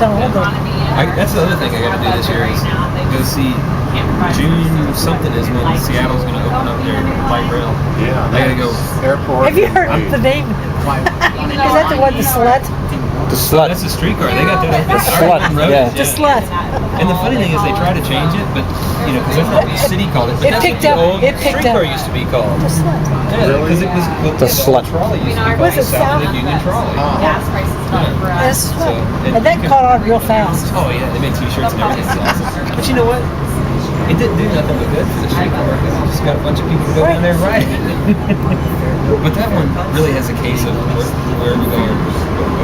tell them. That's the other thing I got to do this year is go see June something is when Seattle's going to open up their light rail. Yeah. I got to go. Airport. Have you heard the name? Is that the one, the slut? The slut. That's a streetcar. They got that. The slut. Yeah. The slut. And the funny thing is they try to change it, but because that's what the city called it. But It that's picked what the up- old it picked streetcar up. used to be called. The slut. Yeah, because it was The slut. trolley used to be Was called it the South South? Union Trolley. Gas prices going for The us. slut. So, And that caught on real fast. Oh yeah, they made T-shirts and everything. But you know what? It didn't do nothing but good for the streetcar because it just got a bunch of people to go down there and ride it. But that one really has a case of where we go.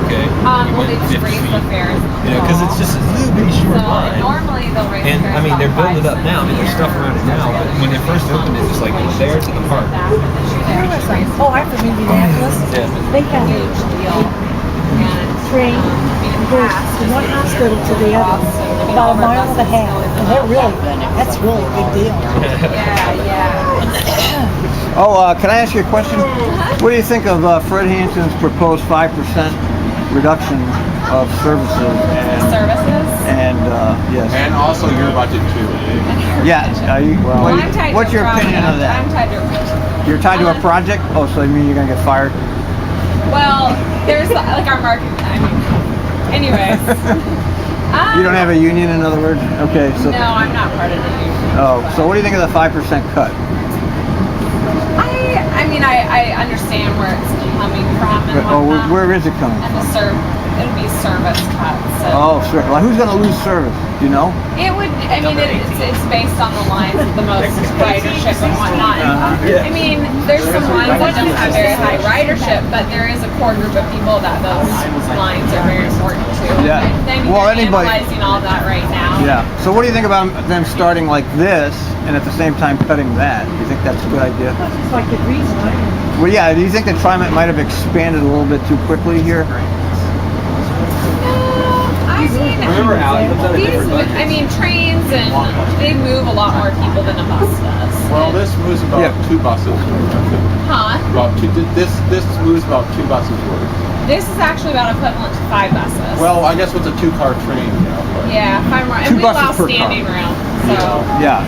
Okay. Well, went they just 50 raised feet. the fares. Because it's just a little bitty short So line. normally they'll raise And fares I mean, they're about building it up now. I mean, there's stuff around it now. But when they first opened it, it was like there to the park. Where was I? Oh, I'm from Indianapolis. Yeah. They had a Huge deal. And train goes from one hospital to the other, about a mile and a half. And that's really a big deal. yeah. Oh, can I ask you a question? What do you think of Fred Hanson's proposed 5% reduction of services? Services? And yes. And also your budget too. Yeah. Well, I'm tied what's to a your opinion project. of that? I'm tied to a project. You're tied to a project? Oh, so you mean you're gonna get fired? Well, there's like our market. I mean, anyways. You don't have a union, in other words? Okay, so. No, I'm not part of the union. Oh, so what do you think of the 5% cut? I mean, I understand where it's coming from and Oh, whatnot. where is it coming And from? it'll be service cuts. So Oh, sure. Well, who's gonna lose service? Do you know? it would. I mean, it's based on the lines of the most ridership and whatnot. I mean, there's some lines that don't have very high ridership, but there is a core group of people that those lines are very important to. Yeah. And Well, they're anybody- analyzing all that right now. Yeah. So what do you think about them starting like this and at the same time cutting that? Do you think that's a good idea? It's like the reason I am. Well, yeah. Do you think the TriMet might have expanded a little bit too quickly here? I mean, Remember Allie lives on a different budget. I mean, trains and they move a lot more people than a bus does. Well, this moves about Yeah. 2 buses. Huh? About two. This moves about 2 buses worth. This is actually about equivalent to 5 buses. Well, I guess with a 2-car train, but yeah, 5 more. And 2 we allow buses per standing car. room. So Yeah.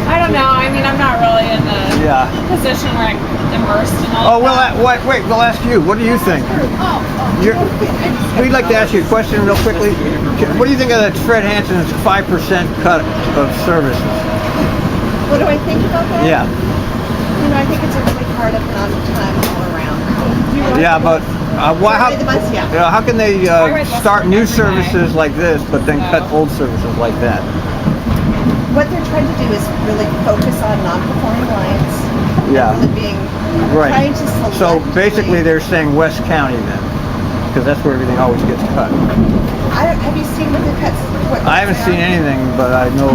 I don't know. I mean, I'm not really in the Yeah. position where I'm immersed in all Oh, of well, that. wait. We'll ask you. What do you think? We'd like to ask you a question real quickly. What do you think of that Fred Hanson's 5% cut of services? What do I think about that? Yeah. You know, I think it's a really hard economic time all around. Yeah, but Ride the bus, yeah. how can they ride bus start new every day. services like this, but then cut old services like that? What they're trying to do is really focus on non-performing lines. Yeah. Rather than being Right. trying to So selectively- basically, they're saying West County then, because that's where everything always gets cut. Have you seen what the cuts? I haven't seen anything, but I know.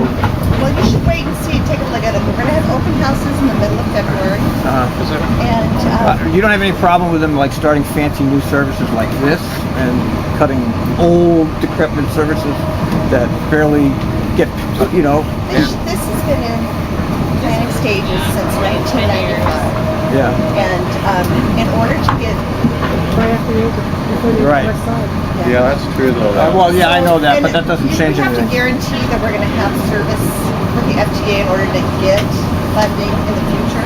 Well, you should wait and see. Take a look at it. We're going to have open houses in the middle of February, and You don't have any problem with them like starting fancy new services like this and cutting old decrepit services that barely get, this has been in planning stages since 1995. Yeah. And in order to get Right after you before the Right. west side. yeah, that's true though. Well, yeah, I know that, but that doesn't change We have to anything. guarantee that we're going to have service with the FTA in order to get funding in the future.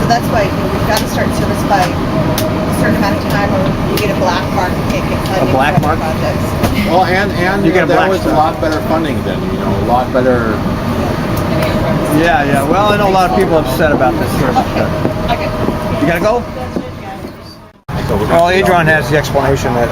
So that's why we've got to start service by a certain amount of time, or you get a black mark and can't get funding black for other mark? projects. Well, and You get a there black was a star. lot better funding then. A lot better. Yeah. Well, I know a lot of people upset about this service cut. You gotta go? Well, Adron has the explanation that.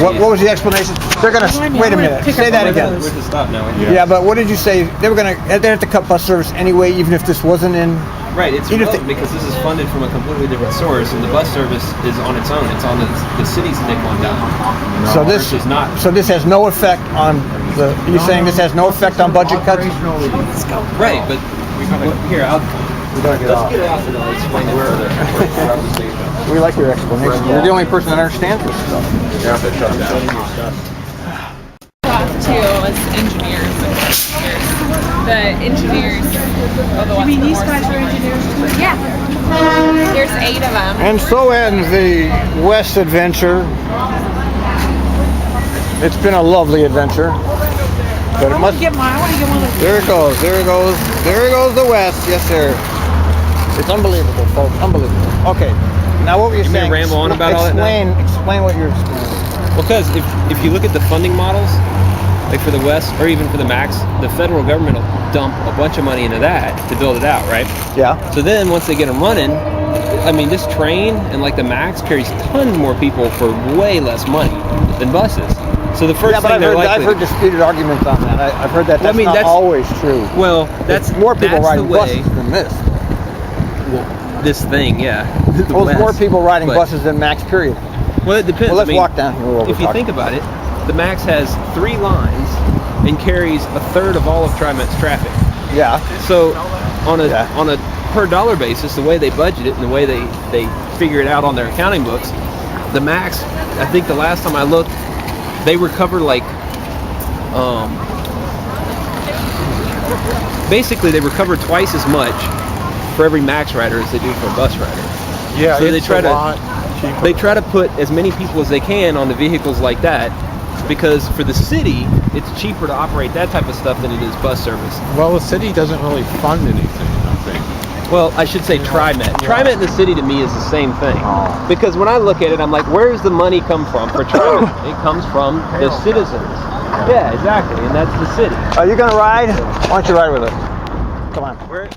What was the explanation? They're gonna. Wait a minute. Say that again. Where's the stop now? Yeah, but what did you say? They have to cut bus service anyway, even if this wasn't in. Right, it's Even if irrelevant because this is funded from a completely different source, and the bus service is on its own. It's on the city's nickel and dime. So this Ours is not. So this has no effect on the. You're saying this has no effect on budget cuts? Right, but here, let's get it out and I'll explain where the station. We like your explanation. You're the only person that understands this stuff. Yeah, they shut down. Too as engineers. The engineers are the ones. You mean these guys are engineers too? Yeah. There's 8 of them. And so ends the West adventure. It's been a lovely adventure. But it I want must. to get one of those. There it goes. There it goes. There goes the West. Yes, sir. It's unbelievable, folks. Unbelievable. Okay. Now what were you You may saying? ramble on about all that now? Explain what you're explaining. Because if you look at the funding models, like for the West or even for the Max, the federal government will dump a bunch of money into that to build it out, right? Yeah. So then once they get them running, I mean, this train and like the Max carries tons more people for way less money than buses. So the first Yeah, but thing I've heard disputed arguments on that. I've heard that that's not that's always true. Well, that's There's more people that's riding the way, buses than this. Well, this thing, yeah. The Well, there's more West. people riding But- buses than Max, period. Well, it depends. Well, let's I mean, walk down here while we're if you talking. think about it, the Max has 3 lines and carries a third of all of TriMet's traffic. Yeah. So on a Yeah. on a per dollar basis, the way they budget it and the way they figure it out on their accounting books, the Max, I think the last time I looked, they recover like basically they recover twice as much for every Max rider as they do for a bus rider. Yeah, So they it's try a to- lot cheaper. They try to put as many people as they can on the vehicles like that because for the city, it's cheaper to operate that type of stuff than it is bus service. Well, the city doesn't really fund anything, I think. Well, I should say TriMet. TriMet and the city to me is the same thing. Oh. Because when I look at it, I'm like, where does the money come from for TriMet? It comes from the citizens. Yeah, exactly, and that's the city. Are you gonna ride? Why don't you ride with us? Come on. Where